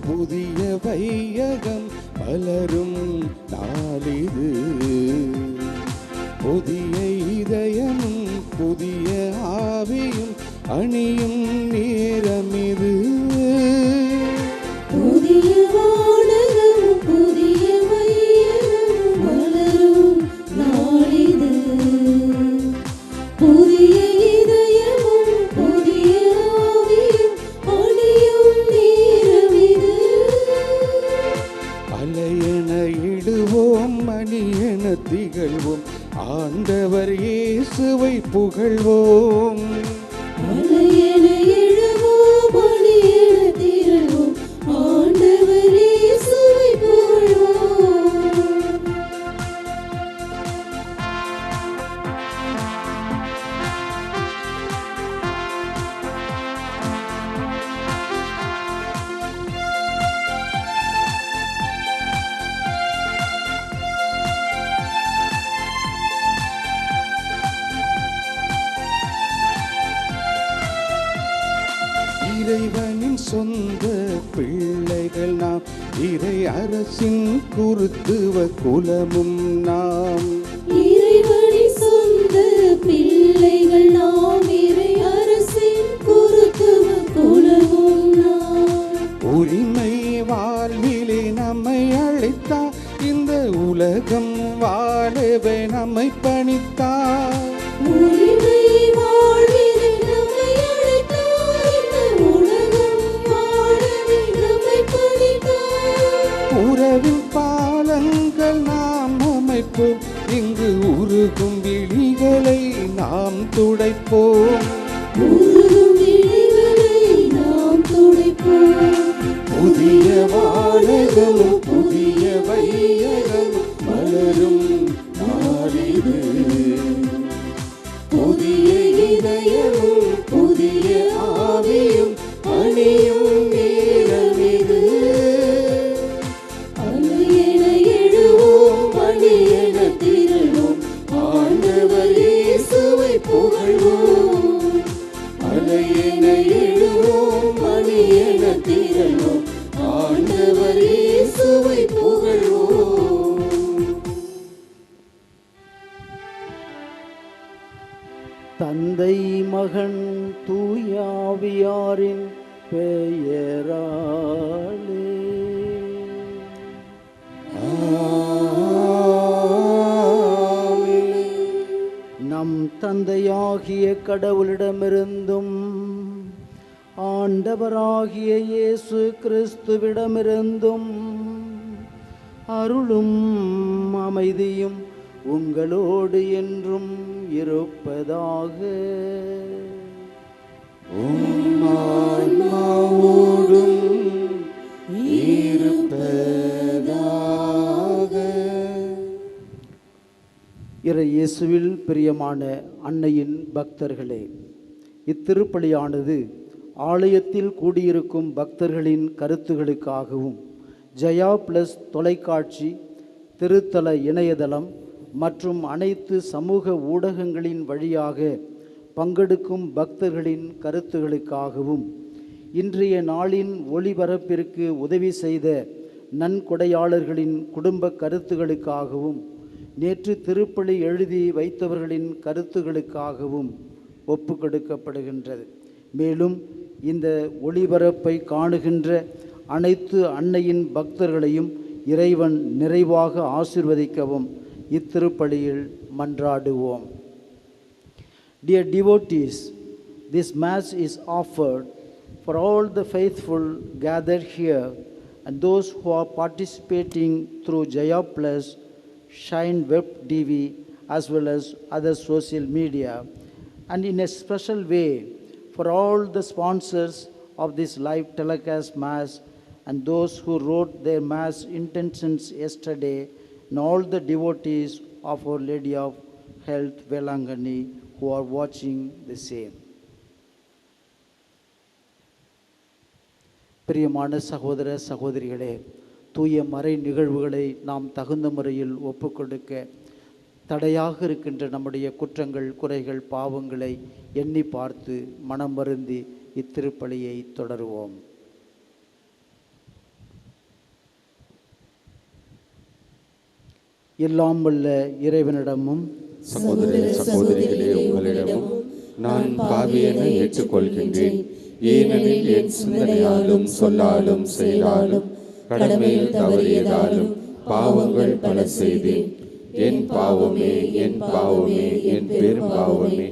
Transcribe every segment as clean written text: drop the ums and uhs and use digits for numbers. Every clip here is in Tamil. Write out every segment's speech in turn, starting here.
புதிய வையகம் மலரும் நாளிது. புதிய இதயமும் புதிய ஆவியும் அணியும் நேரமிது. புதிய வானகம் புதிய வையகம் மலரும் நாளிது. புதிய இதயமும் புதிய ஆவியும் அணியும் நேரமிது. அலையென இடுவோம் மணியென திகழ்வோம், ஆண்டவர் இயேசுவை புகழ்வோம். அலையென எழுவோம் மணியென திகழ்வோம், ஆண்டவர் இயேசுவை புகழ்வோம். இறைவனின் சொந்த பிள்ளைகள் நாம், இறை அரசின் குருத்துவ குலமும் நாம். இறைவனின் சொந்த பிள்ளைகள் நாம், இறை அரசின் குருத்துவ குலமும் நாம். உரிமை வாழ்விலே நம்மை அழைத்தார், இந்த உலகம் வாழவே நம்மை பணித்தார். உரிமை வாழ்விலே நம்மை அழைத்தார், இந்த உலகம் வாழவே நம்மை பணித்தார். உறவின் பாலங்கள் நாம் அமைப்போம், இங்கு உருகும் விழிகளை நாம் துடைப்போம். உருகும் விழிகளை நாம் துடைப்போம். புதிய வானகமும் புதிய வையகமும் மலரும் நாளிது. புதிய இதயமும் புதிய ஆவியும் அணியும் நேரமிது. அலையென எழுவோம் மணியென திகழ்வோம், ஆண்டவர் இயேசுவை புகழ்வோம். அலையென எழுவோம் மணியென திகழ்வோம், ஆண்டவர் இயேசுவை புகழ்வோம். தந்தை மகன் தூயாவியாரின் பெயராலே நம் தந்தையாகிய கடவுளிடமிருந்தும் ஆண்டவராகிய இயேசு கிறிஸ்துவிடமிருந்தும் அருளும் அமைதியும் உங்களோடு என்றும் இருப்பதாக. உம் ஆன்மாவோடும் இருப்பதாக. இறை இயேசுவில் பிரியமான அன்னையின் பக்தர்களே, இத்திருப்பலியானது ஆலயத்தில் கூடியிருக்கும் பக்தர்களின் கருத்துகளுக்காகவும் ஜெயா பிளஸ் தொலைக்காட்சி, திருத்தல இணையதளம் மற்றும் அனைத்து சமூக ஊடகங்களின் வழியாக பங்கெடுக்கும் பக்தர்களின் கருத்துகளுக்காகவும் இன்றைய நாளின் ஒளிபரப்பிற்கு உதவி செய்த நன்கொடையாளர்களின் குடும்ப கருத்துகளுக்காகவும் நேற்று திருப்பலி எழுதி வைத்தவர்களின் கருத்துகளுக்காகவும் ஒப்பு கொடுக்கப்படுகின்றது. மேலும் இந்த ஒளிபரப்பை காணுகின்ற அனைத்து அன்னையின் பக்தர்களையும் இறைவன் நிறைவாக ஆசீர்வதிக்கவும் இத்திருப்பலியில் மன்றாடுவோம். Dear devotees, this Mass is offered for all the faithful gathered here and those who are participating through Jaya Plus, Shine Web TV as well as other social media, and in a special way for all the sponsors of this live telecast Mass and those who wrote their Mass intentions yesterday, and all the devotees of Our Lady of Health, Velangani, who are watching the same. பிரியமான சகோதர சகோதரிகளே, தூய மறை நிகழ்வுகளை நாம் தகுந்த முறையில் ஒப்புக்கொடுக்க தடையாக இருக்கின்ற நம்முடைய குற்றங்கள், குறைகள், பாவங்களை எண்ணி பார்த்து மனம் வருந்தி இத்திருப்பலியை தொடருவோம். எல்லாம் வல்ல இறைவனிடமும் சகோதர சகோதரிகளே, உங்களிடமும் நான் பாவியென ஏற்றுக்கொள்கின்றேன். ஏனெனில் என் சிந்தனையாலும் சொல்லாலும் செயலாலும் கடமையில் தவறியதாலும் பாவங்கள் பல செய்தேன். என் பாவமே, என் பாவமே, என் பெரும் பாவமே.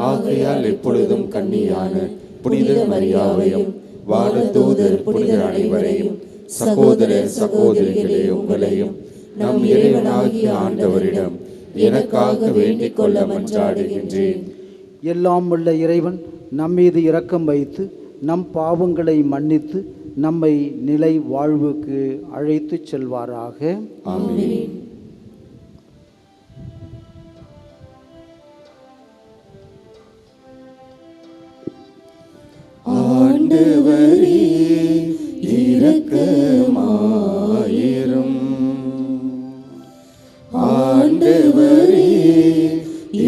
ஆகையால் எப்பொழுதும் கன்னியான புனித மரியாவையும் வானதூதர் புனிதர் அனைவரையும் சகோதர சகோதரிகளே, உங்களையும் நம் இறைவனாகிய ஆண்டவரிடம் எனக்காக வேண்டிக் கொள்ள மன்றாடுகின்றேன். எல்லாம் வல்ல இறைவன் நம்மீது இரக்கம் வைத்து நம் பாவங்களை மன்னித்து நம்மை நிலை வாழ்வுக்கு அழைத்து செல்வாராக. ஆமென். ஆண்டவரே இரக்கமாயிரும். ஆண்டவரே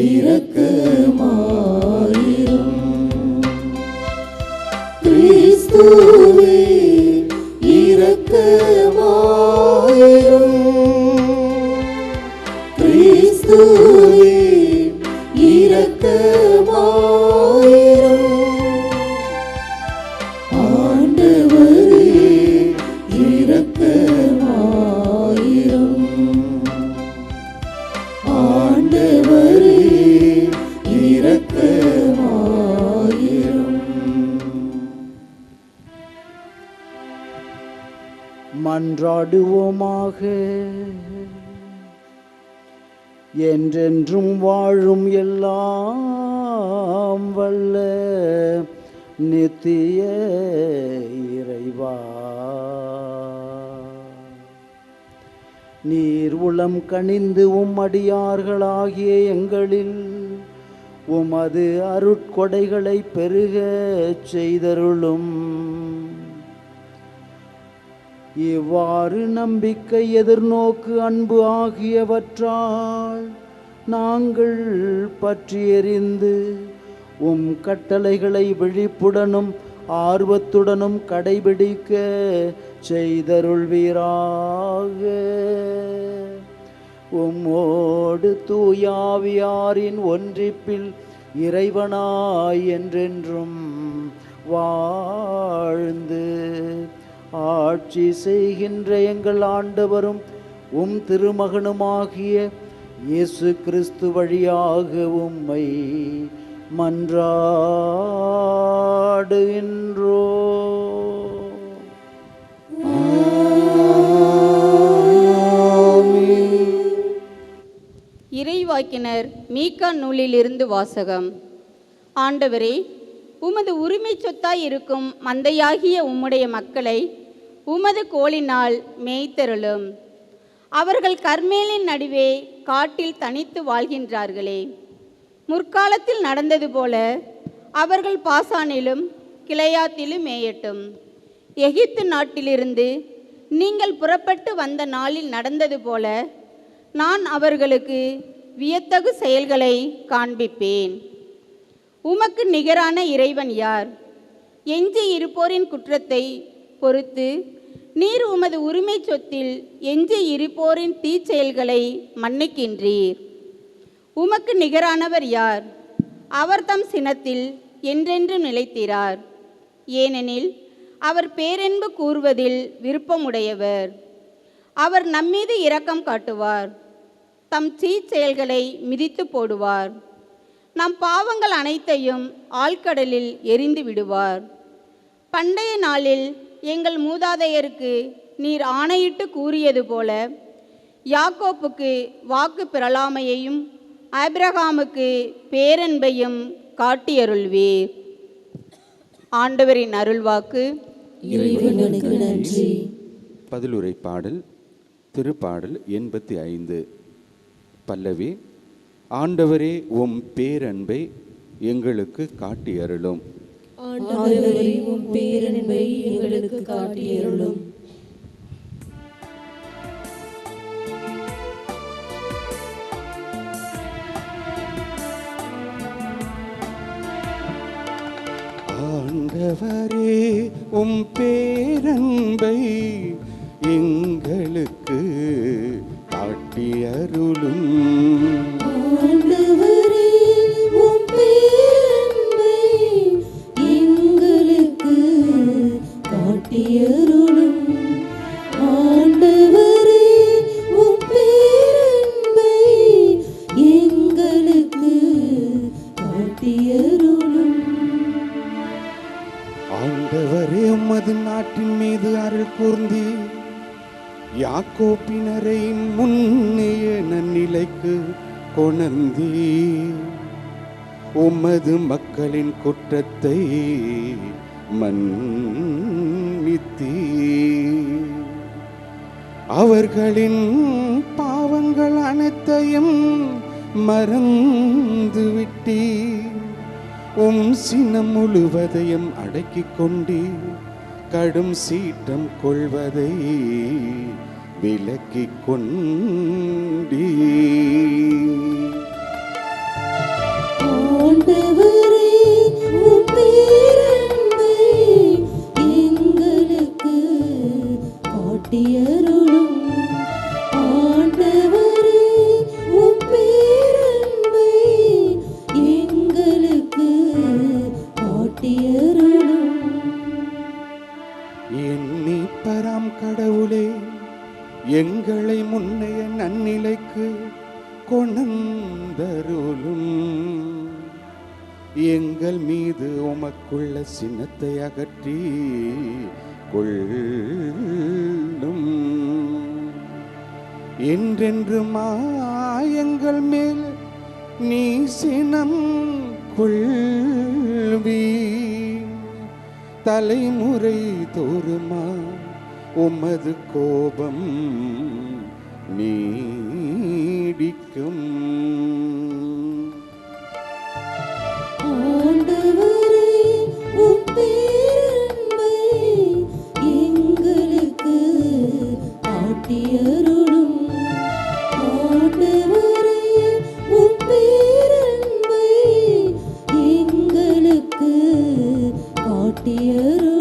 இரக்கமாயிரும். கிறிஸ்துவே இரக்கமாயிரும். கிறிஸ்துவே இரக்கமாயிரும். ஆண்டவரே இரக்கமாயிரும். ஆண்டவரே இரக்கமாயிரும். மன்றாடுவோமாக. என்றென்றும் வாழும் எல்லாம் வல்ல நித்திய இறைவா, நீர் உளம் கனிந்து அடியார்களாகிய எங்களில் உமது அருட்கொடைகளை பெருக செய்தருளும். இவ்வாறு நம்பிக்கை, எதிர்நோக்கு, அன்பு ஆகியவற்றால் நாங்கள் பற்றி எறிந்து உம் கட்டளைகளை விழிப்புடனும் ஆர்வத்துடனும் கடைபிடிக்க செய்தருள்வீராக. உம்மோடு தூயாவியாரின் ஒன்றிப்பில் இறைவனாய் என்றென்றும் வாழ்ந்து ஆட்சி செய்கின்ற எங்கள் ஆண்டவரும் உம் திருமகனுமாகிய இயேசு கிறிஸ்து வழியாக உம்மை மன்றாடுகின்றோ. இறைவாக்கினர் மீகா நூலிலிருந்து வாசகம். ஆண்டவரே, உமது உரிமை சொத்தாய் இருக்கும் மந்தையாகிய உம்முடைய மக்களை உமது கோலினால் மேய்த்தருளும். அவர்கள் கர்மேலின் நடுவே காட்டில் தனித்து வாழ்கின்றார்களே. முற்காலத்தில் நடந்தது போல அவர்கள் பாசானிலும் கிளையாத்திலும் மேயட்டும். எகிப்து நாட்டிலிருந்து நீங்கள் புறப்பட்டு வந்த நாளில் நடந்தது போல நான் அவர்களுக்கு வியத்தகு செயல்களை காண்பிப்பேன். உமக்கு நிகரான இறைவன் யார்? எஞ்சி இருப்போரின் குற்றத்தை பொறுத்து நீர் உமது உரிமை சொத்தில் எஞ்சி இருப்போரின் தீச்செயல்களை மன்னிக்கின்றீர். உமக்கு நிகரானவர் யார்? அவர் தம் சினத்தில் என்றென்றும் நிலைத்திரார். ஏனெனில் அவர் பேரென்பு கூறுவதில் விருப்பமுடையவர். அவர் நம்மீது இரக்கம் காட்டுவார். தம் தீச்செயல்களை மிதித்து போடுவார். நம் பாவங்கள் அனைத்தையும் ஆழ்கடலில் எரிந்து விடுவார். பண்டைய நாளில் எங்கள் மூதாதையருக்கு நீர் ஆணையிட்டு கூறியது போல யாக்கோப்புக்கு வாக்கு பிறலாமையையும் ஆபிரகாமுக்கு பேரன்பையும் காட்டியருள்வீர். ஆண்டவரின் அருள்வாக்கு. இறைவனுக்கு நன்றி. பதிலுரை பாடல் திருப்பாடல் 85. பல்லவி. ஆண்டவரே, உம் பேரன்பை எங்களுக்கு காட்டியருளும். ஆண்டவரே, உம் பேரன்பை எங்களுக்கு காட்டியருளும். ஆண்டவரே, உம் பேரன்பை எங்களுக்கு காட்டியருளும். காட்டியருளும். ஆண்டவரே உம் பேரன்பை எங்களுக்கு காட்டியருளும். ஆண்டவரே உம் பேரன்பை எங்களுக்கு காட்டியருளும். ஆண்டவரே உமது நாட்டின் மீது அருள் கூர்ந்தி யாக்கோப்பினரை முன்னைய நன்னிலைக்கு கொணர்ந்தி உமது மக்களின் குற்றத்தை மன்னித்தீ அவர்களின் பாவங்கள் அனைத்தையும் மறந்து விட்டீ உம் சினம் முழுவதையும் அடக்கிக் கொண்டீ கடும் சீற்றம் கொள்வதை விலக்கிக் கொண்டீ. ஆண்டவரே உம் பேரன்பை எங்களுக்கு காட்டியருளும். ஆண்டவரே உம் பேரன்பை எங்களுக்கு காட்டியருளும். எண்ணி பராம் கடவுளே எங்களை முன்னைய நன்னிலைக்கு கொணர்ந்தருளும். எங்கள் மீது உமக்குள்ள சினத்தை அகற்றி கொள்ளும். என்றென்றுமா எங்கள் மேல் நீ சினம் கொள்வீ தலைமுறை தோறுமா உமது கோபம் நீடிக்கும். ஆண்டவரே உம் பேரன்பை எங்களுக்கு காட்டியருளும். ஆண்டவரே உம் பேரன்பை எங்களுக்கு காட்டியருளும்.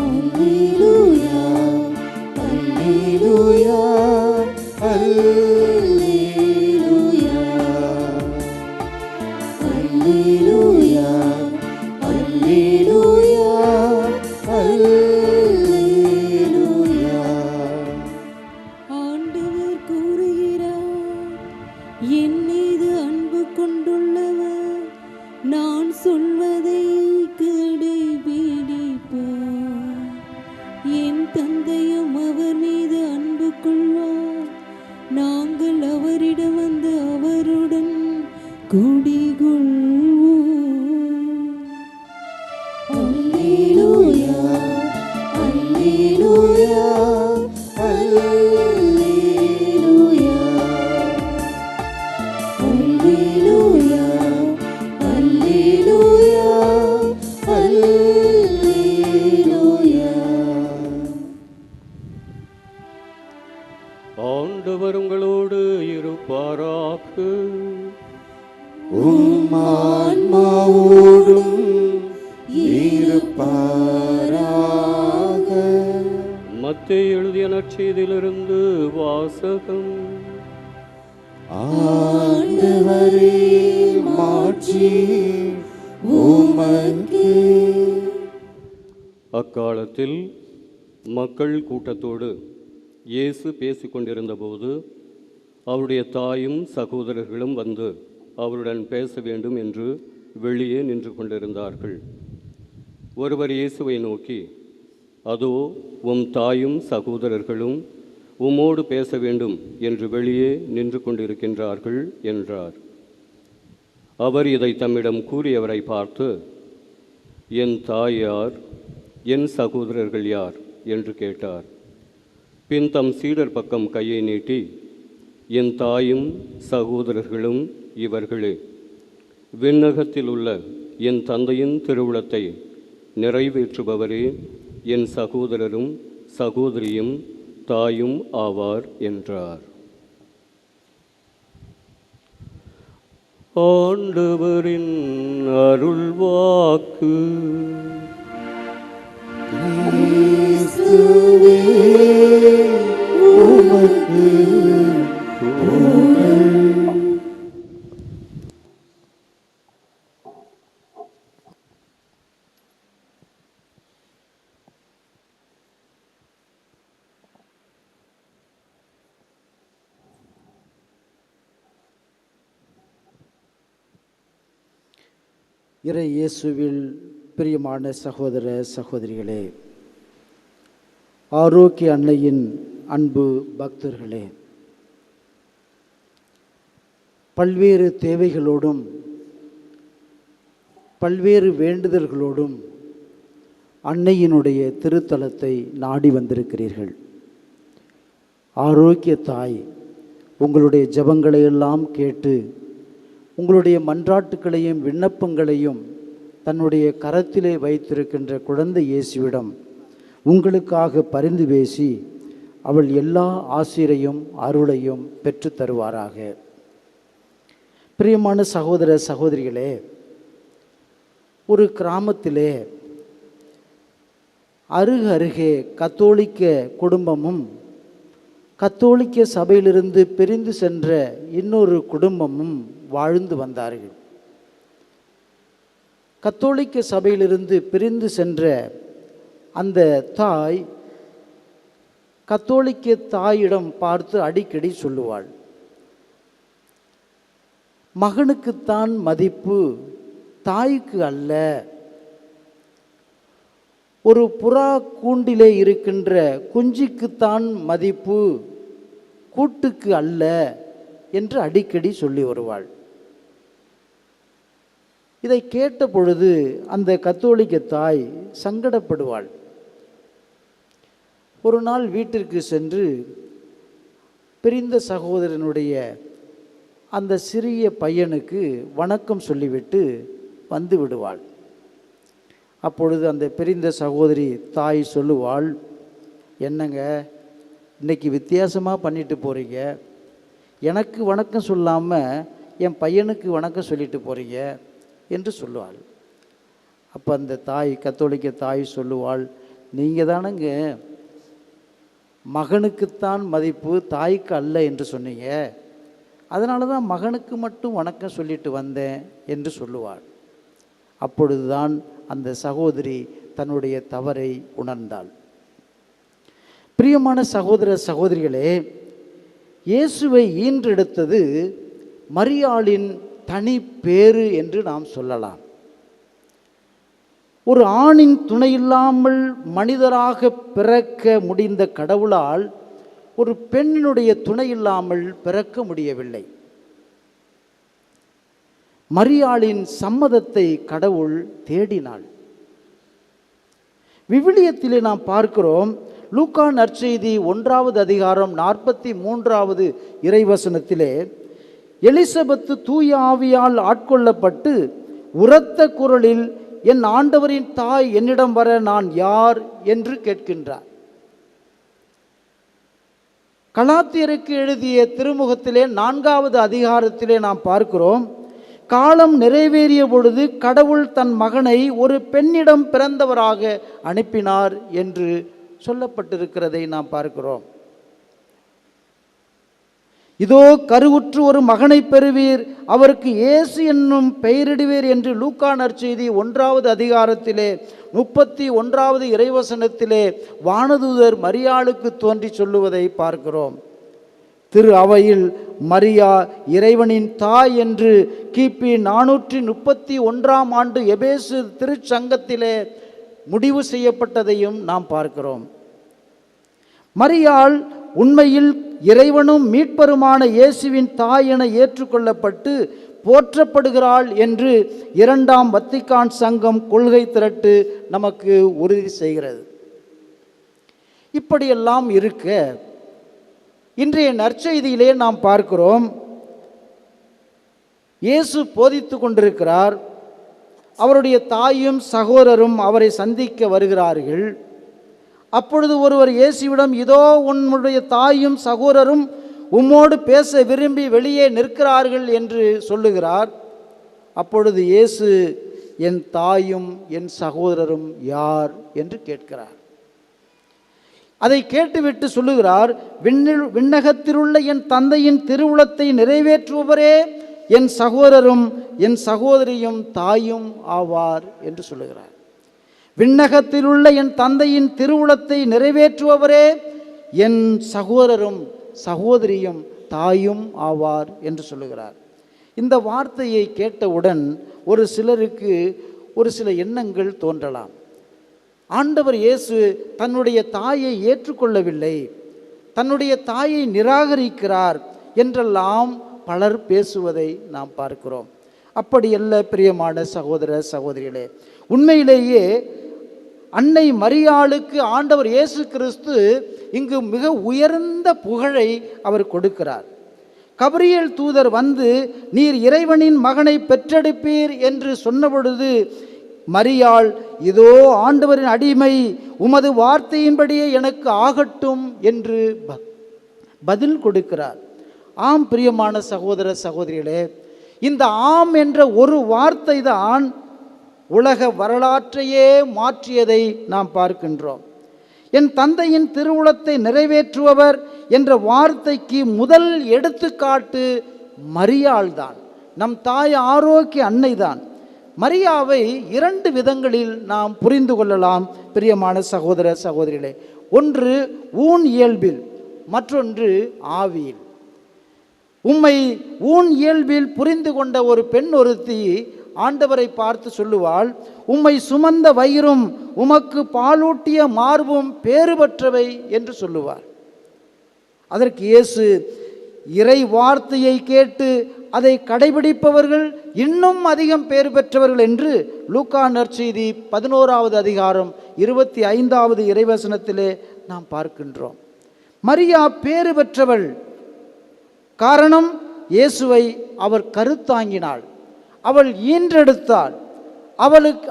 அல்லேலூயா அல்லேலூயா அல்லேலூயா அல்லேலூயா அல்லேலூயா அல்லேலூயா. ஆண்டவர் கூறுகிறார், என் மீது அன்பு கொண்டுள்ளவர் நான் சொல்வதை கடைபிடிப்பார். என் தந்தையும் அவர் மீது அன்பு கொள்வார். நாங்கள் அவரிடம் வந்து அவருடன் குடிகொள்வோம். அல்லேலூயா அல்லேலூயா அல்லேலூயா அல்லேலூயா அல்லேலூயா அல்லேலூயா. ஆண்டவர் உங்களோடு இருப்பாராக. உம் ஆன்மாவோடும் இருப்பாராக. மத்தேயு எழுதிய நற்செய்தியிலிருந்து வாசகம். ஆண்டவரே மாட்சி உமக்கே. அக்காலத்தில் மக்கள் கூட்டத்தோடு இயேசு பேசிக்கொண்டிருந்தபோது அவருடைய தாயும் சகோதரர்களும் வந்து அவருடன் பேச வேண்டும் என்று வெளியே நின்று கொண்டிருந்தார்கள். ஒருவர் இயேசுவை நோக்கி, அதோ உம் தாயும் சகோதரர்களும் உம்மோடு பேச வேண்டும் என்று வெளியே நின்று கொண்டிருக்கின்றார்கள் என்றார். அவர் இதை தம்மிடம் கூறியவரை பார்த்து, என் தாய் யார், என் சகோதரர்கள் யார் என்று கேட்டார். பின் தம் சீடர் பக்கம் கையை நீட்டி, என் தாயும் சகோதரர்களும் இவர்களே, விண்ணகத்தில் உள்ள என் தந்தையின் திருவுளத்தை நிறைவேற்றுபவரே என் சகோதரரும் சகோதரியும் தாயும் ஆவார் என்றார். ஆண்டவரின் அருள்வாக்கு. கிறிஸ்துவே உமக்கு புகழ். இறை இயேசுவில் பிரியமான சகோதர சகோதரிகளே, ஆரோக்கிய அன்னையின் அன்பு பக்தர்களே, பல்வேறு தேவைகளோடும் பல்வேறு வேண்டுதல்களோடும் அன்னையினுடைய திருத்தலத்தை நாடி வந்திருக்கிறீர்கள். ஆரோக்கிய தாய் உங்களுடைய ஜெபங்களை எல்லாம் கேட்டு உங்களுடைய மன்றாட்டுக்களையும் விண்ணப்பங்களையும் தன்னுடைய கரத்திலே வைத்திருக்கின்ற குழந்தை இயேசுவிடம் உங்களுக்காக பரிந்து பேசி அவள் எல்லா ஆசிரையும் அருளையும் பெற்று தருவாராக. பிரியமான சகோதர சகோதரிகளே, ஒரு கிராமத்திலே அருகே கத்தோலிக்க குடும்பமும் கத்தோலிக்க சபையிலிருந்து பிரிந்து சென்ற இன்னொரு குடும்பமும் வாழ்ந்து வந்தார்கள். கத்தோலிக்க சபையிலிருந்து பிரிந்து சென்ற அந்த தாய் கத்தோலிக்க தாயிடம் பார்த்து அடிக்கடி சொல்லுவாள், மகனுக்குத்தான் மதிப்பு, தாய்க்கு அல்ல. ஒரு புறா கூண்டிலே இருக்கின்ற குஞ்சுக்குத்தான் மதிப்பு, கூட்டுக்கு அல்ல என்று அடிக்கடி சொல்லி வருவாள். இதை கேட்ட பொழுது அந்த கத்தோலிக்க தாய் சங்கடப்படுவாள். ஒரு நாள் வீட்டிற்கு சென்று பிரிந்த சகோதரனுடைய அந்த சிறிய பையனுக்கு வணக்கம் சொல்லிவிட்டு வந்து விடுவாள். அப்பொழுது அந்த பிரிந்த சகோதரி தாய் சொல்லுவாள், என்னங்க இன்னைக்கு வித்தியாசமாக பண்ணிட்டு போகிறீங்க, எனக்கு வணக்கம் சொல்லாமல் என் பையனுக்கு வணக்கம் சொல்லிட்டு போகிறீங்க என்று சொல்லுவாள். அப்போ அந்த தாய் கத்தோலிக்க தாய் சொல்லுவாள், நீங்கள் தானங்க மகனுக்குத்தான் மதிப்பு, தாய்க்கு அல்ல என்று சொன்னீங்க, அதனால தான் மகனுக்கு மட்டும் வணக்கம் சொல்லிட்டு வந்தேன் என்று சொல்லுவாள். அப்பொழுதுதான் அந்த சகோதரி தன்னுடைய தவறை உணர்ந்தாள். பிரியமான சகோதர சகோதரிகளே, இயேசுவை ஈன்றெடுத்தது மரியாளின் தனி பேறு என்று நாம் சொல்லலாம். ஒரு ஆணின் துணையில்லாமல் மனிதராக பிறக்க முடிந்த கடவுளால் ஒரு பெண்ணினுடைய துணையில்லாமல் பிறக்க முடியவில்லை. மரியாளின் சம்மதத்தை கடவுள் தேடினாள். விவிலியத்திலே நாம் பார்க்கிறோம், லூக்கா நற்செய்தி 1வது அதிகாரம் 43வது இறைவசனத்திலே, எலிசபெத்து தூய ஆவியால் ஆட்கொள்ளப்பட்டு உரத்த குரலில், என் ஆண்டவரின் தாய் என்னிடம் வர நான் யார் என்று கேட்கின்றார். கலாத்தியருக்கு எழுதிய திருமுகத்திலே 4வது அதிகாரத்திலே நாம் பார்க்கிறோம், காலம் நிறைவேறிய பொழுது கடவுள் தன் மகனை ஒரு பெண்ணிடம் பிறந்தவராக அனுப்பினார் என்று சொல்லப்பட்டிருக்கிறதை நாம் பார்க்கிறோம். இதோ கருவுற்று ஒரு மகனை பெறுவீர், அவருக்கு இயேசு என்னும் பெயரிடுவீர் என்று லூக்கா நற்செய்தி 1வது அதிகாரத்திலே 31வது இறைவசனத்திலே வானதூதர் மரியாளுக்கு தோன்றி சொல்லுவதை பார்க்கிறோம். திரு அவையில் மரியா இறைவனின் தாய் என்று கிபி 431ஆம் ஆண்டு எபேசு திருச்சங்கத்திலே முடிவு செய்யப்பட்டதையும் நாம் பார்க்கிறோம். மரியாள் உண்மையில் இறைவனும் மீட்பருமான இயேசுவின் தாய் என ஏற்றுக்கொள்ளப்பட்டு போற்றப்படுகிறாள் என்று 2ஆம் வத்திக்கான் சங்கம் கொள்கை திரட்டு நமக்கு உறுதி செய்கிறது. இப்படியெல்லாம் இருக்க இன்றைய நற்செய்தியிலே நாம் பார்க்கிறோம், இயேசு போதித்து கொண்டிருக்கிறார். அவருடைய தாயும் சகோதரரும் அவரை சந்திக்க வருகிறார்கள். அப்பொழுது ஒருவர் இயேசுவிடம், இதோ உன்னுடைய தாயும் சகோதரரும் உம்மோடு பேச விரும்பி வெளியே நிற்கிறார்கள் என்று சொல்லுகிறார். அப்பொழுது இயேசு, என் தாயும் என் சகோதரரும் யார் என்று கேட்கிறார். அதை கேட்டுவிட்டு சொல்லுகிறார், விண்ணகத்திலுள்ள என் தந்தையின் திருவுளத்தை நிறைவேற்றுபவரே என் சகோதரரும் என் சகோதரியும் தாயும் ஆவார் என்று சொல்லுகிறார். விண்ணகத்திலுள்ள என் தந்தையின் திருவுளத்தை நிறைவேற்றுபவரே என் சகோதரரும் சகோதரியும் தாயும் ஆவார் என்று சொல்லுகிறார். இந்த வார்த்தையை கேட்டவுடன் ஒரு சிலருக்கு ஒரு சில எண்ணங்கள் தோன்றலாம். ஆண்டவர் இயேசு தன்னுடைய தாயை ஏற்றுக்கொள்ளவில்லை, தன்னுடைய தாயை நிராகரிக்கிறார் என்றெல்லாம் பலர் பேசுவதை நாம் பார்க்கிறோம். அப்படியல்ல பிரியமான சகோதர சகோதரிகளே. உண்மையிலேயே அன்னை மரியாளுக்கு ஆண்டவர் இயேசு கிறிஸ்து இங்கு மிக உயர்ந்த புகழை அவர் கொடுக்கிறார். கபிரியேல் தூதர் வந்து, நீர் இறைவனின் மகனை பெற்றெடுப்பீர் என்று சொன்னபொழுது மரியாள், இதோ ஆண்டவரின் அடிமை, உமது வார்த்தையின்படியே எனக்கு ஆகட்டும் என்று பதில் கொடுக்கிறார். ஆம் பிரியமான சகோதர சகோதரிகளே, இந்த ஆம் என்ற ஒரு வார்த்தை தான் உலக வரலாற்றையே மாற்றியதை நாம் பார்க்கின்றோம். என் தந்தையின் திருவுளத்தை நிறைவேற்றுபவர் என்ற வார்த்தைக்கு முதல் எடுத்துக்காட்டு மரியாள் தான், நம் தாய் ஆரோக்கிய அன்னை தான். மரியாவை இரண்டு விதங்களில் நாம் புரிந்து கொள்ளலாம் பிரியமான சகோதர சகோதரிகளே. ஒன்று ஊன் இயல்பில், மற்றொன்று ஆவியில். உம்மை ஊன் இயல்பில் புரிந்து கொண்ட ஒரு பெண் ஒருத்தி ஆண்டவரை பார்த்து சொல்லுவாள், உம்மை சுமந்த வயிறும் உமக்கு பாலூட்டிய மார்பும் பேறு பெற்றவை என்று சொல்லுவார். அதற்கு இயேசு, இறை வார்த்தையை கேட்டு அதை கடைபிடிப்பவர்கள் இன்னும் அதிகம் பேறு பெற்றவர்கள் என்று லூக்கா நற்செய்தி 11வது அதிகாரம் 25வது இறைவசனத்திலே நாம் பார்க்கின்றோம். மரியா பேறு பெற்றவள். காரணம், இயேசுவை அவர் கருத்தாங்கினாள், அவள் ஈன்றெடுத்தாள்,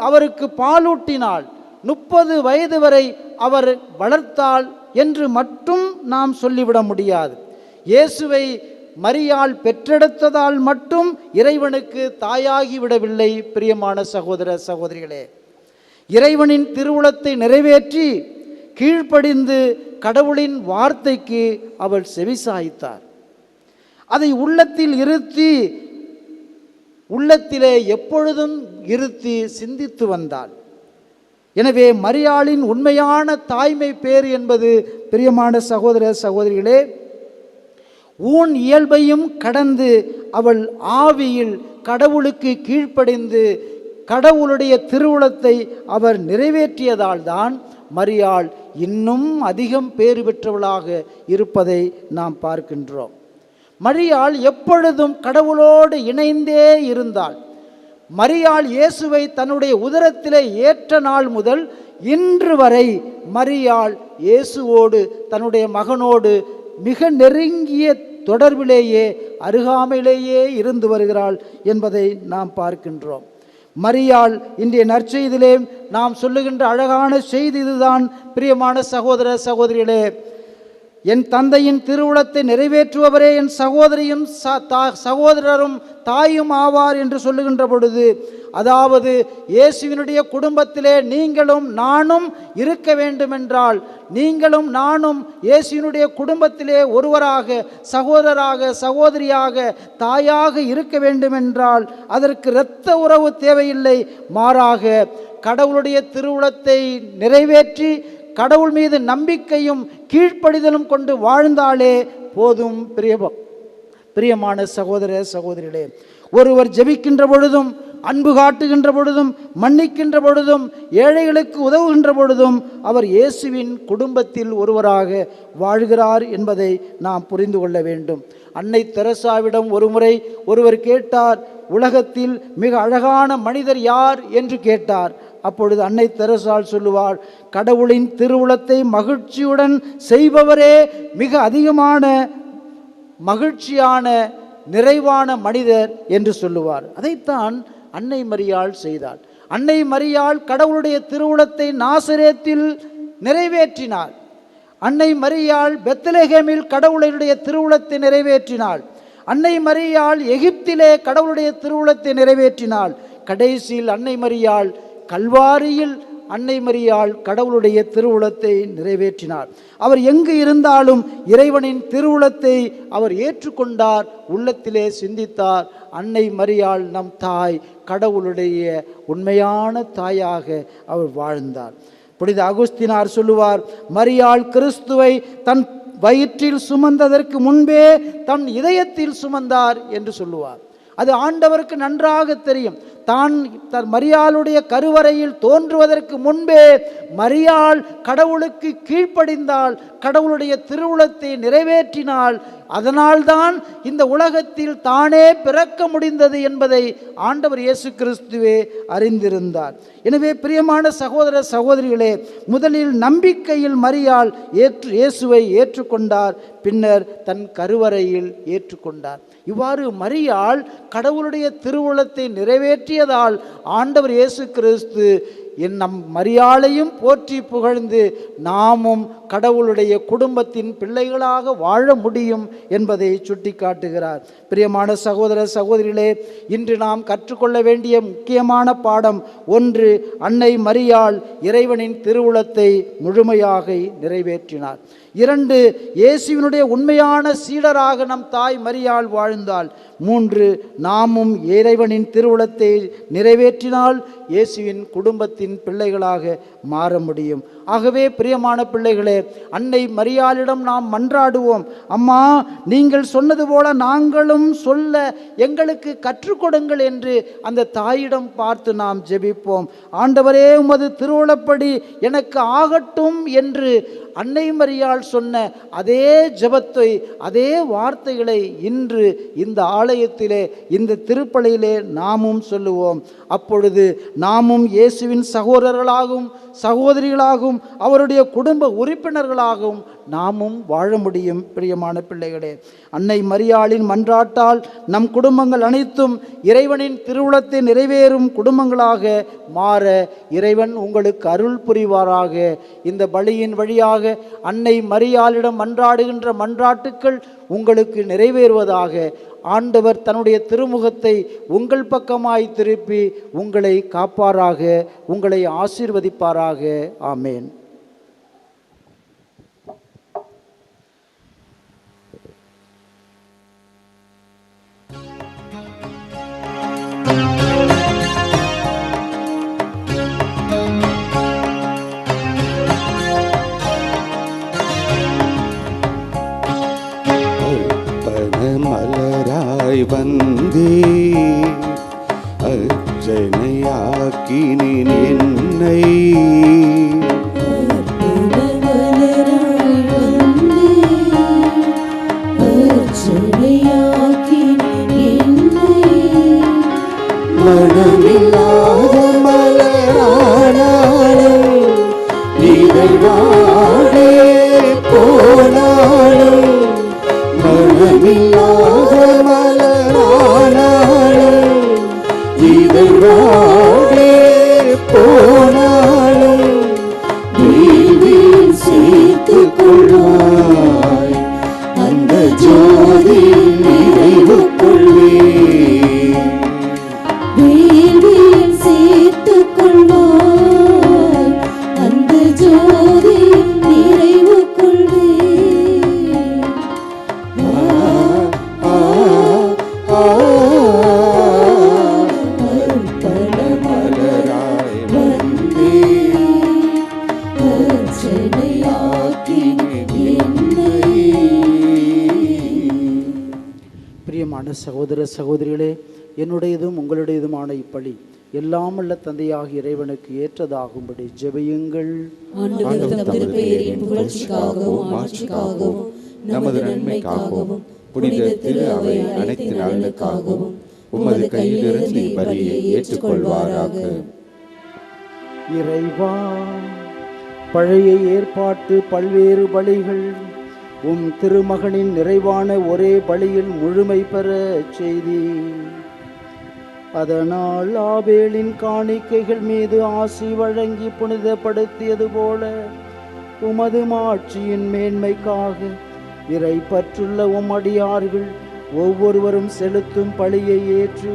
அவருக்கு பாலூட்டினாள், 30 வயது வரை அவர் வளர்த்தாள் என்று மட்டும் நாம் சொல்லிவிட முடியாது. இயேசுவை மரியாள் பெற்றெடுத்ததால் மட்டும் இறைவனுக்கு தாயாகிவிடவில்லை பிரியமான சகோதர சகோதரிகளே. இறைவனின் திருவுளத்தை நிறைவேற்றி கீழ்ப்படிந்து கடவுளின் வார்த்தைக்கு அவள் செவிசாய்த்தார். அதை உள்ளத்திலே எப்பொழுதும் இருத்தி சிந்தித்து வந்தாள். எனவே மரியாளின் உண்மையான தாய்மை பேறு என்பது பிரியமான சகோதர சகோதரிகளே, ஊன் இயல்பையும் கடந்து அவள் ஆவியில் கடவுளுக்கு கீழ்ப்படிந்து கடவுளுடைய திருவுளத்தை அவர் நிறைவேற்றியதால் தான் மரியாள் இன்னும் அதிகம் பேறு பெற்றவளாக இருப்பதை நாம் பார்க்கின்றோம். மரியாள் எப்பொழுதும் கடவுளோடு இணைந்தே இருந்தாள். மரியாள் இயேசுவை தன்னுடைய உதரத்திலே ஏற்ற நாள் முதல் இன்று வரை மரியாள் இயேசுவோடு தன்னுடைய மகனோடு மிக நெருங்கிய தொடர்பிலேயே அருகாமையிலேயே இருந்து வருகிறாள் என்பதை நாம் பார்க்கின்றோம். மரியாள் இன்றைய நற்செய்தியிலே நாம் சொல்லுகின்ற அழகான செய்தி இதுதான் பிரியமான சகோதர சகோதரிகளே. என் தந்தையின் திருவுளத்தை நிறைவேற்றுபவரே என் சகோதரியும் சகோதரரும் தாயும் ஆவார் என்று சொல்லுகின்ற பொழுது, அதாவது இயேசுவினுடைய குடும்பத்திலே நீங்களும் நானும் இருக்க வேண்டுமென்றால், நீங்களும் நானும் இயேசுவினுடைய குடும்பத்திலே ஒருவராக, சகோதரராக, சகோதரியாக, தாயாக இருக்க வேண்டுமென்றால் அதற்கு இரத்த உறவு தேவையில்லை. மாறாக கடவுளுடைய திருவுளத்தை நிறைவேற்றி கடவுள் மீது நம்பிக்கையும் கீழ்ப்படிதலும் கொண்டு வாழ்ந்தாலே போதும் பிரியமான சகோதர சகோதரிகளே. ஒருவர் ஜெபிக்கின்ற பொழுதும், அன்பு காட்டுகின்ற பொழுதும், மன்னிக்கின்ற பொழுதும், ஏழைகளுக்கு உதவுகின்ற பொழுதும் அவர் இயேசுவின் குடும்பத்தில் ஒருவராக வாழ்கிறார் என்பதை நாம் புரிந்து கொள்ள வேண்டும். அன்னை தெரசாவிடம் ஒருமுறை ஒருவர் கேட்டார், உலகத்தில் மிக அழகான மனிதர் யார் என்று கேட்டார். அப்பொழுது அன்னை தெரசாள் சொல்லுவாள், கடவுளின் திருவுளத்தை மகிழ்ச்சியுடன் செய்பவரே மிக அதிகமான மகிழ்ச்சியான நிறைவான மனிதர் என்று சொல்லுவார். அதைத்தான் அன்னை மரியாள் செய்தாள். அன்னை மரியாள் கடவுளுடைய திருவுளத்தை நாசரேத்தில் நிறைவேற்றினாள். அன்னை மரியாள் பெத்லகேமில் கடவுளுடைய திருவுளத்தை நிறைவேற்றினாள். அன்னை மரியாள் எகிப்திலே கடவுளுடைய திருவுளத்தை நிறைவேற்றினாள். கடைசியில் அன்னை மரியாள் கல்வாரியில் அன்னை மரியாள் கடவுளுடைய திருவுளத்தை நிறைவேற்றினார். அவர் எங்கு இருந்தாலும் இறைவனின் திருவுளத்தை அவர் ஏற்றுக்கொண்டார், உள்ளத்திலே சிந்தித்தார். அன்னை மரியாள் நம் தாய், கடவுளுடைய உண்மையான தாயாக அவர் வாழ்ந்தார். புனித அகுஸ்தினார் சொல்லுவார், மரியாள் கிறிஸ்துவை தன் வயிற்றில் சுமந்ததற்கு முன்பே தன் இதயத்தில் சுமந்தார் என்று சொல்லுவார். அது ஆண்டவருக்கு நன்றாக தெரியும். தான் மரியாளுடைய கருவறையில் தோன்றுவதற்கு முன்பே மரியாள் கடவுளுக்கு கீழ்ப்படிந்தாள், கடவுளுடைய திருவுளத்தை நிறைவேற்றினாள். அதனால்தான் இந்த உலகத்தில் தானே பிறக்க முடிந்தது என்பதை ஆண்டவர் இயேசு கிறிஸ்துவே அறிந்திருந்தார். எனவே பிரியமான சகோதர சகோதரிகளே, முதலில் நம்பிக்கையில் மரியாள் இயேசுவை ஏற்றுக்கொண்டார், பின்னர் தன் கருவறையில் ஏற்றுக்கொண்டார். இவ்வாறு மரியாள் கடவுளுடைய திருவுளத்தை நிறைவேற்றியதால் ஆண்டவர் இயேசு கிறிஸ்து நம் மரியாளையும் போற்றி புகழ்ந்து நாமும் கடவுளுடைய குடும்பத்தின் பிள்ளைகளாக வாழ முடியும் என்பதை சுட்டி காட்டுகிறார். பிரியமான சகோதர சகோதரிகளே, இன்று நாம் கற்றுக்கொள்ள வேண்டிய முக்கியமான பாடம் ஒன்று, அன்னை மரியாள் இறைவனின் திருவுளத்தை முழுமையாக நிறைவேற்றினார். 2, இயேசுவினுடைய உண்மையான சீடராக நம் தாய் மரியாள் வாழ்ந்தாள். 3, நாமும் இறைவனின் திருவுளத்தை நிறைவேற்றினால் இயேசுவின் குடும்பத்தின் பிள்ளைகளாக மாற முடியும். ஆகவே பிரியமான பிள்ளைகளே, அன்னை மரியாளிடம் நாம் மன்றாடுவோம். அம்மா, நீங்கள் சொன்னது போல நாங்களும் சொல்ல எங்களுக்கு கற்றுக் கொடுங்கள் என்று அந்த தாயிடம் பார்த்து நாம் ஜெபிப்போம். ஆண்டவரே, உமது திருவுளப்படி எனக்கு ஆகட்டும் என்று அன்னை மரியாள் சொன்ன அதே ஜெபத்தை, அதே வார்த்தைகளை இன்று இந்த ஆலயத்திலே, இந்த திருப்பலியிலே நாமும் சொல்லுவோம். அப்பொழுது நாமும் இயேசுவின் சகோதரர்களாகவும் சகோதரிகளாகவும் அவருடைய குடும்ப உறுப்பினர்களாகவும் நாமும் வாழ முடியும். பிரியமான பிள்ளைகளே, அன்னை மரியாளின் மன்றாட்டால் நம் குடும்பங்கள் அனைத்தும் இறைவனின் திருவுளத்தை நிறைவேறும் குடும்பங்களாக மாற இறைவன் உங்களுக்கு அருள் புரிவாராக. இந்த பலியின் வழியாக அன்னை மரியாளிடம் மன்றாடுகின்ற மன்றாட்டுக்கள் உங்களுக்கு நிறைவேறுவதாக. ஆண்டவர் தன்னுடைய திருமுகத்தை உங்கள் பக்கமாய் திருப்பி உங்களை காப்பாராக, உங்களை ஆசீர்வதிப்பாராக. ஆமேன். மலராய் வந்தே அர்ச்சனையாக்கினேன் என்னை. மனமில்லாத மலரானாலும் இதழ்வாடே போனாலும், மனமில்லாத மலரானாலும் இதழ்வாடே போனாலும் வீதில் சேர்த்துக் கொள்வாய், அந்த ஜோதி நிறைவு கொள்வே. வீதில் சேர்த்துக் கொள்வாய், அந்த ஜோதி நிறைவு கொள்வே. பிரியமான சகோதர சகோதரிகளே, என்னுடையதும் உங்களுடையதுமான இப்பலி எல்லாம் உள்ள தந்தையாக இறைவனுக்கு ஏற்றதாகும்படி ஜெபியுங்கள். நமது நன்மைக்காகவும் புனித திரு அவை அனைத்து நலனுக்காகவும் உமது கையிலிருந்து பலியை ஏற்றுக்கொள்வாராக. இறைவா, பழைய ஏற்பாட்டு பல்வேறு பலிகள் உம் திருமகனின் நிறைவான ஒரே பலியில் முழுமை பெற செய்தி. அதனால் ஆபேலின் காணிக்கைகள் மீது ஆசி வழங்கி புனிதப்படுத்தியது போல உமது மாட்சியின் மேன்மைக்காக இறை பற்றுள்ள உம்மடியார்கள் ஒவ்வொருவரும் செலுத்தும் பழியை ஏற்று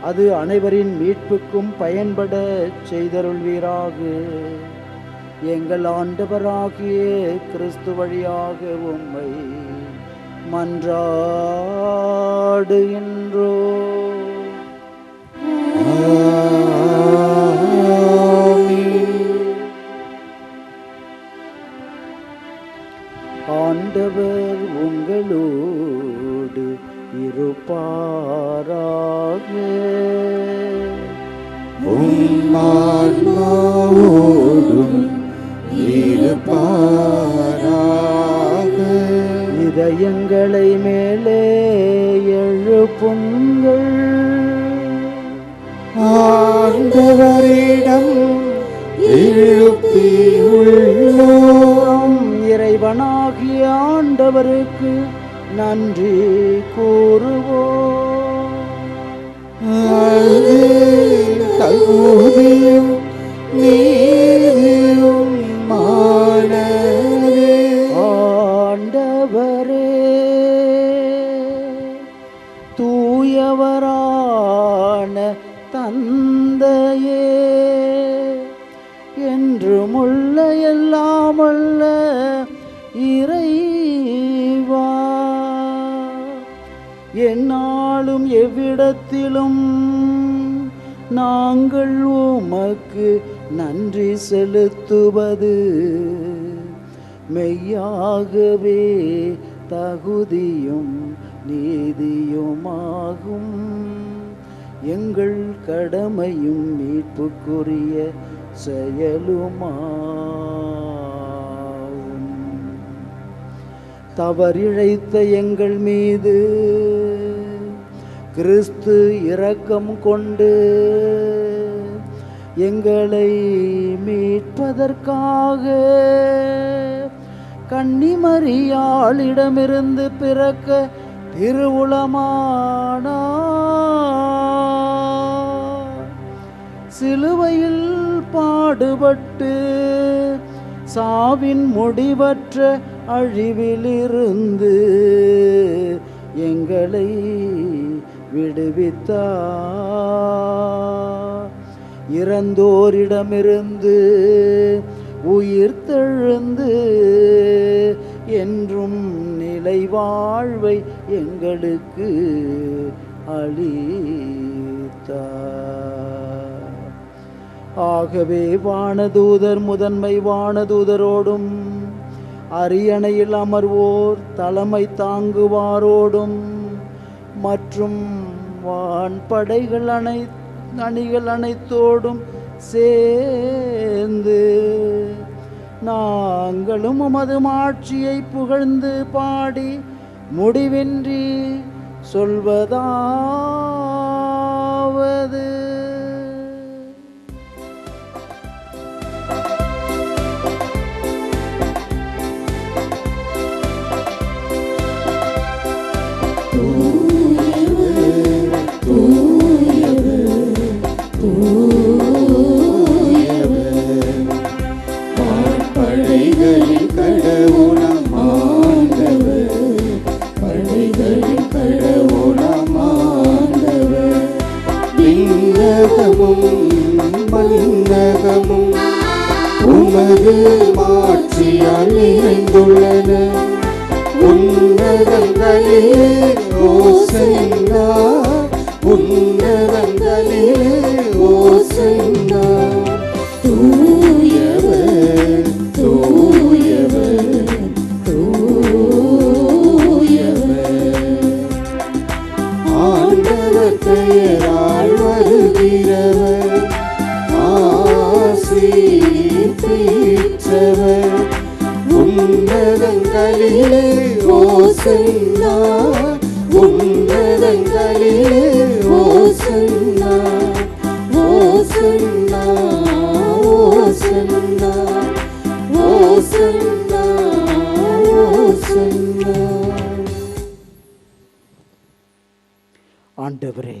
அது அனைவரின் மீட்புக்கும் பயன்பட செய்தருள்வீராக. எங்கள் ஆண்டவராகிய கிறிஸ்து வழியாக உம்மை மன்றாடுகின்றோ. ஆண்டவர் உங்களோடு இருப்பாராக. உம்மான்மாவோடும் இருப்பாராக. இதயங்களை மேலே எழுப்புங்கள். ஆண்டவரிடம் எழுப்பியுள்ளோம். இறைவனாகிய ஆண்டவருக்கு நன்றி கூறுவோம். அது தகுதியும் நீதியும் மானதே. ஆண்டவரே தூயவரான தந்தையே, என்றுமுள்ள எல்லாமல்ல இறைவா, எந்நாளும் எவ்விடத்திலும் நாங்கள் உமக்கு நன்றி செலுத்துவது மெய்யாகவே தகுதியும் நீதியுமாகும். எங்கள் கடமையும் மீட்புக்குரிய செயலுமாகும். தவறிழைத்த எங்கள் மீது கிறிஸ்து இரக்கம் கொண்டு எங்களை மீட்பதற்காக கன்னிமரியாளிடமிருந்து பிறக்க திருவுளமானார். சிலுவையில் பாடுபட்டு சாவின் முடிவற்ற அழிவிலிருந்து எங்களை விடுவித்தார். இறந்தோரிடமிருந்து உயிர்த்தெழுந்து என்றும் நிலை வாழ்வை எங்களுக்கு அளித்தார். ஆகவே வானதூதர் முதன்மை வானதூதரோடும் அரியணையில் அமர்வோர் தலைமை தாங்குவாரோடும் மற்றும் வான்படைகள் அணிகள் அனைத்தோடும் சேர்ந்து நாங்களும் உமது மாட்சியை புகழ்ந்து பாடி முடிவின்றி சொல்வதாவது: படைகளின் கடவுளாம் ஆண்டவர், படைகளின் கடவுளாம் ஆண்டவர். விண்ணகமும் மண்ணகமும் உமது மாட்சியால் நிறைந்துள்ளன. உன்னதங்களிலே ஓசன்னா, உன்னதங்களிலே ஓசன்னா. தூயவர் தூயவர் தூயவர், ஆண்டவர் பெயரால் வருகிறவர், ஆசி பெற்றவர். உன்னதங்களிலே ஓசன்னா, உன்னதங்களிலே ஓசன்னா, ஓசன்னா, ஓசன்னா, ஓசன்னா, ஓசன்னா. ஆண்டவரே,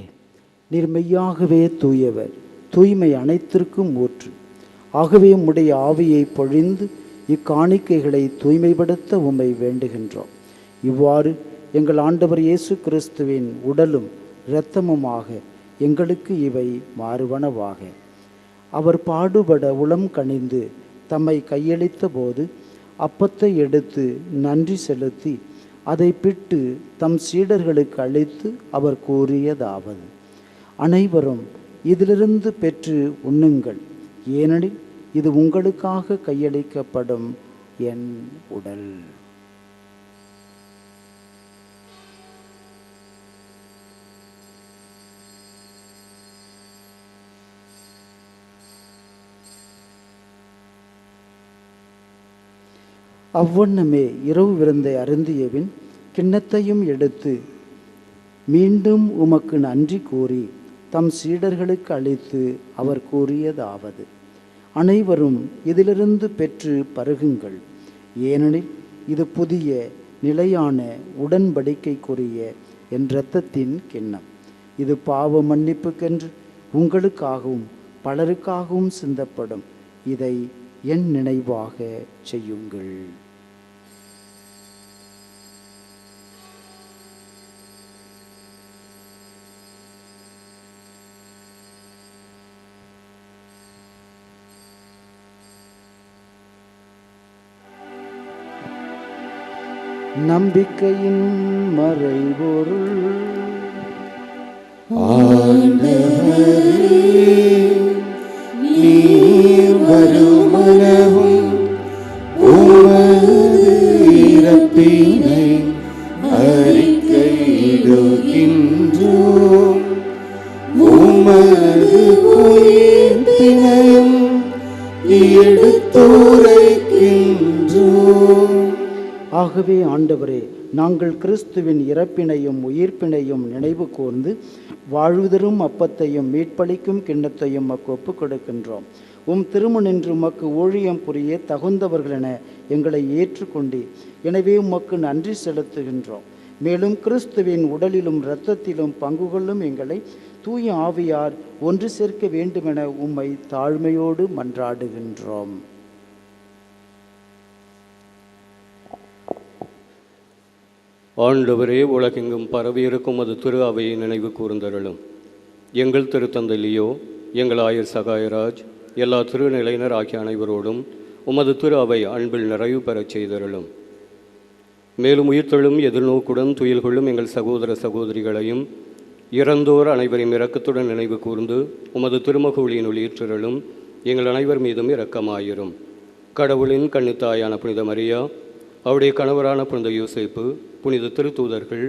நீர் மெய்யாகவே தூயவர், தூய்மை அனைத்திற்கும் ஊற்று. ஆகவே உம்முடைய ஆவியை பொழிந்து இக்காணிக்கைகளை தூய்மைப்படுத்த உம்மை வேண்டுகின்றோம். இவ்வாறு எங்கள் ஆண்டவர் இயேசு கிறிஸ்துவின் உடலும் இரத்தமுமாக எங்களுக்கு இவை மாறுவனவாக. அவர் பாடுபட உளம் கனிந்து தம்மை கையளித்த போது அப்பத்தை எடுத்து நன்றி செலுத்தி அதை பிட்டு தம் சீடர்களுக்கு அளித்து அவர் கூறியதாவது: அனைவரும் இதிலிருந்து பெற்று உண்ணுங்கள், ஏனெனில் இது உங்களுக்காக கையளிக்கப்படும் என் உடல். அவ்வண்ணமே இரவு விருந்தை அருந்தியபின் கிண்ணத்தையும் எடுத்து மீண்டும் உமக்கு நன்றி கூறி தம் சீடர்களுக்கு அளித்து அவர் கூறியதாவது: அனைவரும் இதிலிருந்து பெற்று பருகுங்கள், ஏனெனில் இது புதிய நிலையான உடன்படிக்கைக்குரிய என் இரத்தத்தின் கிண்ணம். இது பாவ மன்னிப்புக்கென்று உங்களுக்காகவும் பலருக்காகவும் சிந்தப்படும். இதை என் நினைவாக செய்யுங்கள். நம்பிக்கையின் மறைபொருள் ஆண்டவரே, நீர் வருமளவும் உமது இறப்பினை அறிக்கையிடுகின்றோம், உமது உயிர்ப்பினையும் எடுத்துரைக்கின்றோம். ஆகவே ஆண்டவரே, நாங்கள் கிறிஸ்துவின் இறப்பினையும் உயிர்ப்பினையும் நினைவு கூர்ந்து வாழ்வுதரும் அப்பத்தையும் மீட்பளிக்கும் கிண்ணத்தையும் மக்கு ஒப்புக் கொடுக்கின்றோம். திருமுனின்று உமக்கு ஊழியம் புரிய தகுந்தவர்களென எங்களை ஏற்றுக்கொண்டு எனவே உமக்கு நன்றி செலுத்துகின்றோம். மேலும் கிறிஸ்துவின் உடலிலும் இரத்தத்திலும் பங்கு கொள்ளும் எங்களை தூய ஆவியார் ஒன்று சேர்க்க வேண்டுமென உம்மை தாழ்மையோடு மன்றாடுகின்றோம். ஆண்டவரே, உலகெங்கும் பரவியிருக்கும் அது திரு அவையை நினைவு கூர்ந்தருளும். எங்கள் திருத்தந்தை லியோ, எங்கள் ஆயர் சகாயராஜ், எல்லா திருநிலையினர் ஆகிய அனைவரோடும் உமது திரு அவை அன்பில் நிறைவு பெறச் செய்தருளும். மேலும் உயிர்த்தெழும் எதிர்நோக்குடன் துயில் கொள்ளும் எங்கள் சகோதர சகோதரிகளையும் இறந்தோர் அனைவரையும் இரக்கத்துடன் நினைவு கூர்ந்து உமது திருமகூழியின் ஒளியேற்றருளும். எங்கள் அனைவர் மீதும் இரக்கமாயிரும். கடவுளின் கன்னித்தாயான புனித மரியா, அவருடைய கணவரான புனித யோசேப்பு, புனித திருத்தூதர்கள்,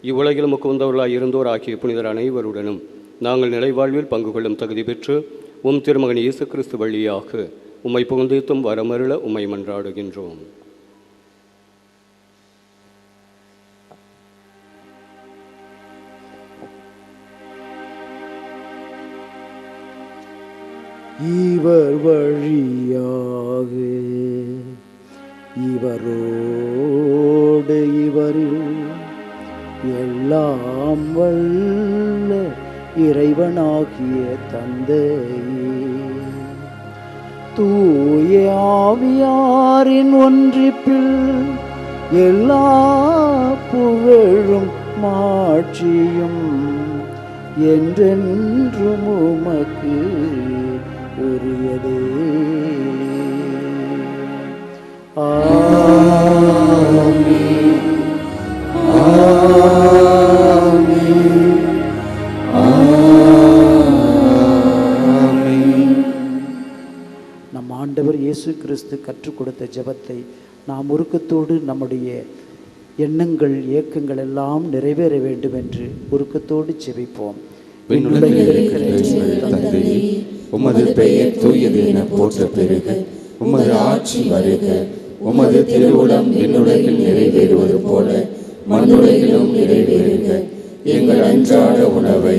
இவ்வுலகில் முக்குவந்தவர்களாய் இருந்தோர் ஆகிய புனிதர் அனைவருடனும் நாங்கள் நிலைவாழ்வில் பங்கு கொள்ளும் தகுதி பெற்று திருமகன் இயேசு கிறிஸ்து வழியாக உம்மை புகழ்ந்தேத்தும் வரமருள உம்மை மன்றாடுகின்றோம். இவர் வழியாக இவரோடு இவரில் எல்லாம் வல்ல இறைவனாகிய தந்தையே, தூய ஆவியாரின் ஒன்றிப்பில் எல்லா புகழும் மாட்சியும் என்றென்றும் உமக்கு உரியதே. ஆமென். நம் ஆண்டவர் இயேசு கிறிஸ்து கற்றுக் கொடுத்த ஜெபத்தை நாம் உருக்கத்தோடு நம்முடைய எண்ணங்கள் ஏக்கங்கள் எல்லாம் நிறைவேற வேண்டும் என்று உருக்கத்தோடு ஜெபிப்போம். உமது பெயர் தூயது என போற்ற பெருக, உமது ஆட்சி வருக, உமது திருவுளம் விண்ணுலகில் நிறைவேறுவது போல மண்ணுலகிலும் நிறைவேறுக. எங்கள் அன்றாட உணவை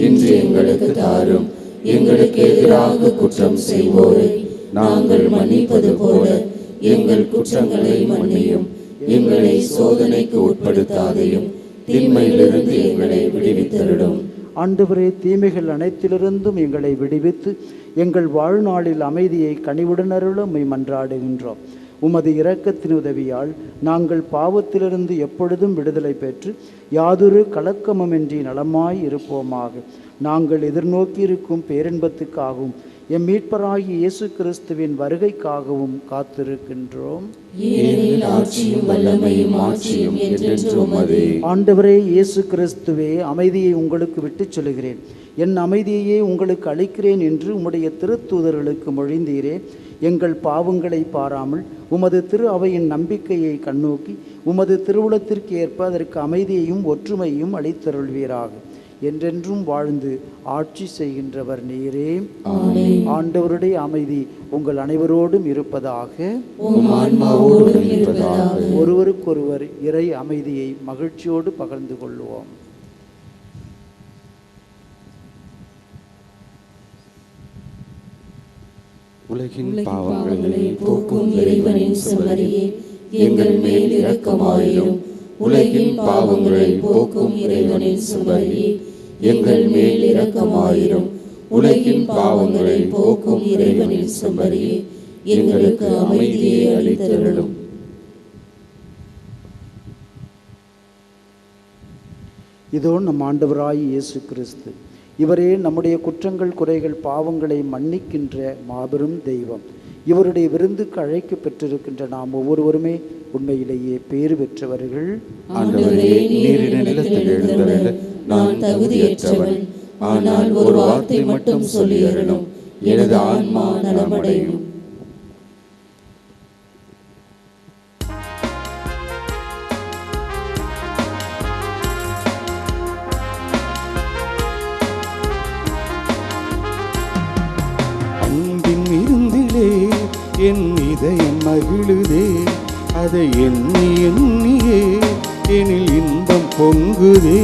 இன்று எங்களுக்கு தாரும். எங்களுக்கு எதிராக குற்றம் செய்வோரை நாங்கள் மன்னிப்பது போல எங்கள் குற்றங்களை மன்னியும். எங்களை சோதனைக்கு உட்படுத்தாதையும் தீமையிலிருந்து எங்களை விடுவித்தருளும். ஆண்டவரே, தீமைகள் அனைத்திலிருந்தும் எங்களை விடுவித்து எங்கள் வாழ்நாளில் அமைதியை கனிவுடன் அருள உம்மை மன்றாடுகின்றோம். உமது இரக்கத்தின் உதவியால் நாங்கள் பாவத்திலிருந்து எப்பொழுதும் விடுதலை பெற்று யாதொரு கலக்கமுமின்றி நலமாய் இருப்போமாக. நாங்கள் எதிர்நோக்கியிருக்கும் பேரின்பத்துக்காகவும் எம் மீட்பராகிய இயேசு கிறிஸ்துவின் வருகைக்காகவும் காத்திருக்கின்றோம். ஆண்டவரே இயேசு கிறிஸ்துவே, அமைதியை உங்களுக்கு விட்டுச் சொல்கிறேன், என் அமைதியையே உங்களுக்கு அளிக்கிறேன் என்று உம்முடைய திருத்தூதர்களுக்கு மொழிந்தீரே. எங்கள் பாவங்களை பாராமல் உமது திரு அவையின் நம்பிக்கையை கண்ணோக்கி உமது திருவுளத்திற்கு ஏற்ப அதற்கு அமைதியையும் ஒற்றுமையும் அளித்தருள்வீராக. என்றென்றும் வாழ்ந்து ஆட்சி செய்கின்றவர் நீரே. ஆண்டவருடைய அமைதி உங்கள் அனைவரோடும் இருப்பதாக. ஒருவருக்கொருவர் இறை அமைதியை மகிழ்ச்சியோடு பகிர்ந்து கொள்வோம். உலகின் பாவங்களை போக்கும் இறைவனின் செம்மறியே, எங்கள் மேல் இரக்கமாயிரும். உலகின் பாவங்களை போக்கும் இறைவனின் செம்மறியே, எங்கள் மேல் இரக்கமாயிரும். உலகின் பாவங்களை போக்கும் இறைவனின் செம்மறியே, எங்களுக்கு அமைதியை அளித்தருளும். இதோ நம் ஆண்டவராய் இயேசு கிறிஸ்து, இவரே நம்முடைய குற்றங்கள் குறைகள் பாவங்களை மன்னிக்கின்ற மாபெரும் தெய்வம். இவருடைய விருந்துக்கு அழைக்க பெற்றிருக்கின்ற நாம் ஒவ்வொருவருமே உண்மையிலேயே பேறு பெற்றவர்கள். ஆண்டவரே, நீர் நிலத்தில் எழுந்தருள நான் தகுதியற்றவன். ஆனால் ஒரு வார்த்தை மட்டும் சொல்லியருளும், எனது ஆன்மா நலமடையும். அன்பின் இருந்திலே என் இதயம் மகிழுதே, அதை எண்ணி எண்ணியே எனில் இன்பம் பொங்குதே.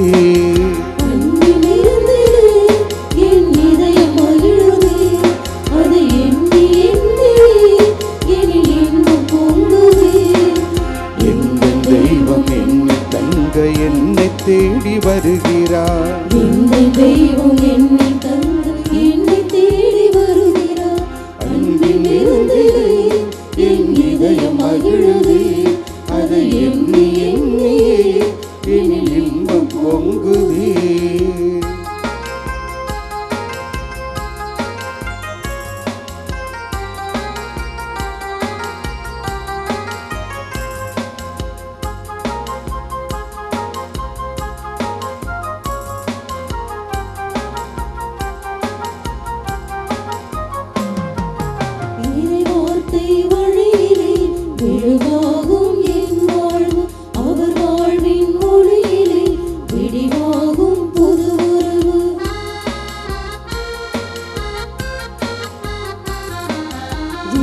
எங்கள் தெய்வம் என்னை தங்க என்னை தேடி வருகிறார். தெய்வம் என்னை தங்க என்னை தேடி வருகிறார். அன்பில் இருந்திலே என் இதயம் மகிழுதே, அதை எண்ணி எண்ணியே எனில் இன்பம் பொங்குதே. இறைவார்த்தை வழியிலே விழுவாகும் என் வாழ்வு, அவர் வாழ்வின் மொழியிலே விடிவாகும் புது உறவு.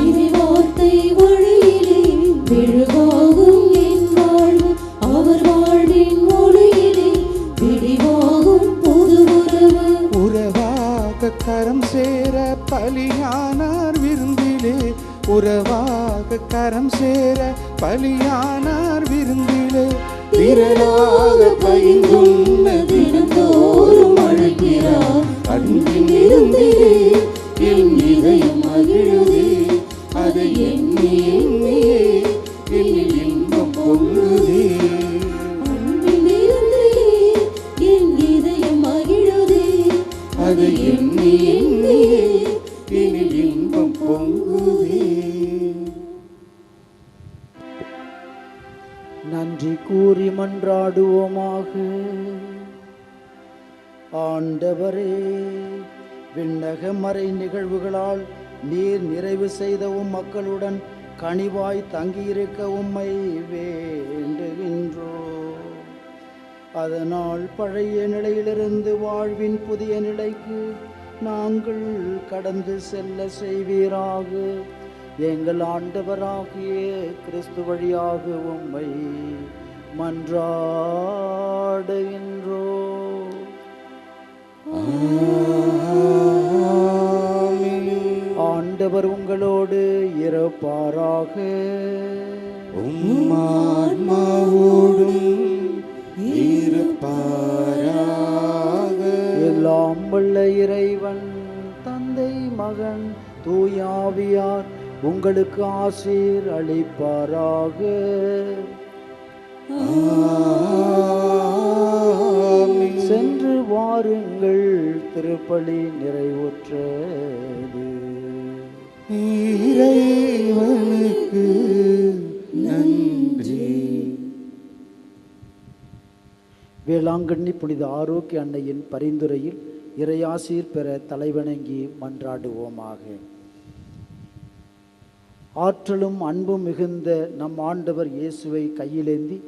இறைவார்த்தை வழியிலே விழுவாகும் என் வாழ்வு, அவர் வாழ்வின் மொழியிலே விடிவாகும் புது உறவு. உறவாக கரம் சேர பலியானார் விருந்திலே, உறவாக கரம் சேர பலியானார் விருந்திலே, திரளாக பயிர்ந்துண்ண தினந்தோறும் அழைக்கிறார். அன்பின் இருந்திலே என் இதயம் மகிழுதே, அதை எண்ணி எண்ணியே எனில் இன்பம் பொங்குதே. அன்பில் இருந்திலே என் இதயம் மகிழுதே, அதை எண்ணி எண்ணியே எனில் இன்பம் பொங்குதே. நன்றி கூறி மன்றாடுவோமாக. ஆண்டவரே, விண்ணக மறை நிகழ்வுகளால் நீர் நிறைவு செய்த உம் மக்களுடன் கனிவாய் தங்கியிருக்க உம்மை வேண்டுகின்றோம். அதனால் பழைய நிலையிலிருந்து வாழ்வின் புதிய நிலைக்கு நாங்கள் கடந்து செல்ல செய்வீராக. எங்கள் ஆண்டவராகிய கிறிஸ்து வழியாக உம்மை மன்றாடுகின்றோம். ஆண்டவர் உங்களோடு இருப்பாராக. உம் ஆன்மாவோடும் இருப்பாராக. எல்லாம் வல்ல இறைவன் தந்தை மகன் தூயாவியார் உங்களுக்கு ஆசீர் அளிப்பாராக. சென்று வாருங்கள், திருப்பலி நிறைவுற்றது. இறைவனுக்கு நன்றி. வேளாங்கண்ணி புனித ஆரோக்கிய அன்னையின் பரிந்துரையில் இறையாசீர் பெற தலைவணங்கி மன்றாடுவோமாக. ஆற்றலும் அன்பும் மிகுந்த நம் ஆண்டவர் இயேசுவை கையிலேந்தி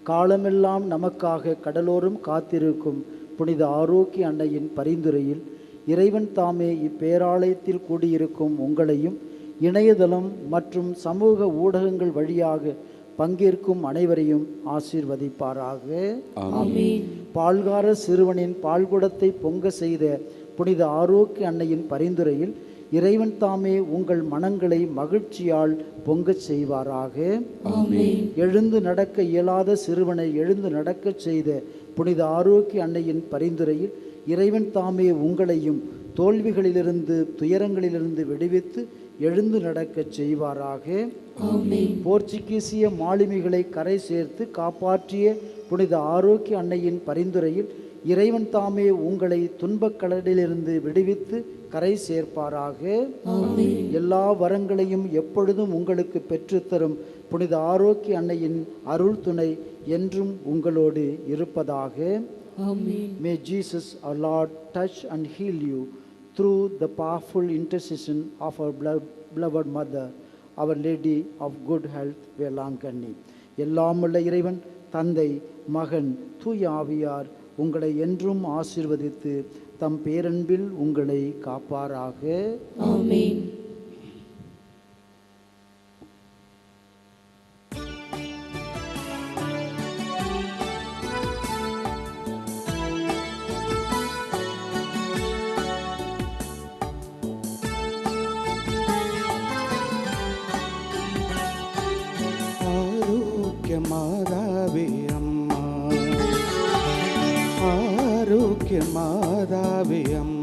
காலமெல்லாம் நமக்காக கடலோரம் காத்திருக்கும் புனித ஆரோக்கிய அன்னையின் பரிந்துரையில் இறைவன் தாமே இப்பேராலயத்தில் கூடியிருக்கும் உங்களையும் இணையதளம் மற்றும் சமூக ஊடகங்கள் வழியாக பங்கேற்கும் அனைவரையும் ஆசீர்வதிப்பாராக. பால்கார சிறுவனின் பால்குடத்தை பொங்க செய்த புனித ஆரோக்கிய அன்னையின் பரிந்துரையில் இறைவன் தாமே உங்கள் மனங்களை மகிழ்ச்சியால் பொங்கச் செய்வாராக. எழுந்து நடக்க இயலாத சிறுவனை எழுந்து நடக்கச் செய்த புனித ஆரோக்கிய அன்னையின் பரிந்துரையில் இறைவன் தாமே உங்களையும் தோல்விகளிலிருந்து துயரங்களிலிருந்து விடுவித்து எழுந்து நடக்கச் செய்வாராக. போர்ச்சுகீசிய மாலுமிகளை கரை சேர்த்து காப்பாற்றிய புனித ஆரோக்கிய அன்னையின் பரிந்துரையில் இறைவன் தாமே உங்களை துன்பக் கடலிலிருந்து விடுவித்து கரை சேர்ப்பாராக. எல்லா வரங்களையும் எப்பொழுதும் உங்களுக்கு பெற்றுத்தரும் புனித ஆரோக்கிய அன்னையின் அருள் துணை என்றும் உங்களோடு இருப்பதாக. May Jesus our Lord touch and heal you through the powerful intercession of our beloved mother, Our Lady of Good Health, Velankanni. எல்லாமுள்ள இறைவன் தந்தை, மகன், தூய ஆவியார் உங்களை என்றும் ஆசீர்வதித்து தம் பேரன்பில் உங்களை காப்பாராக. ஆமென். ஆரோக்கிய மாதாவே அம்மா, ஆரோக்கிய மாதாவே அம்மா,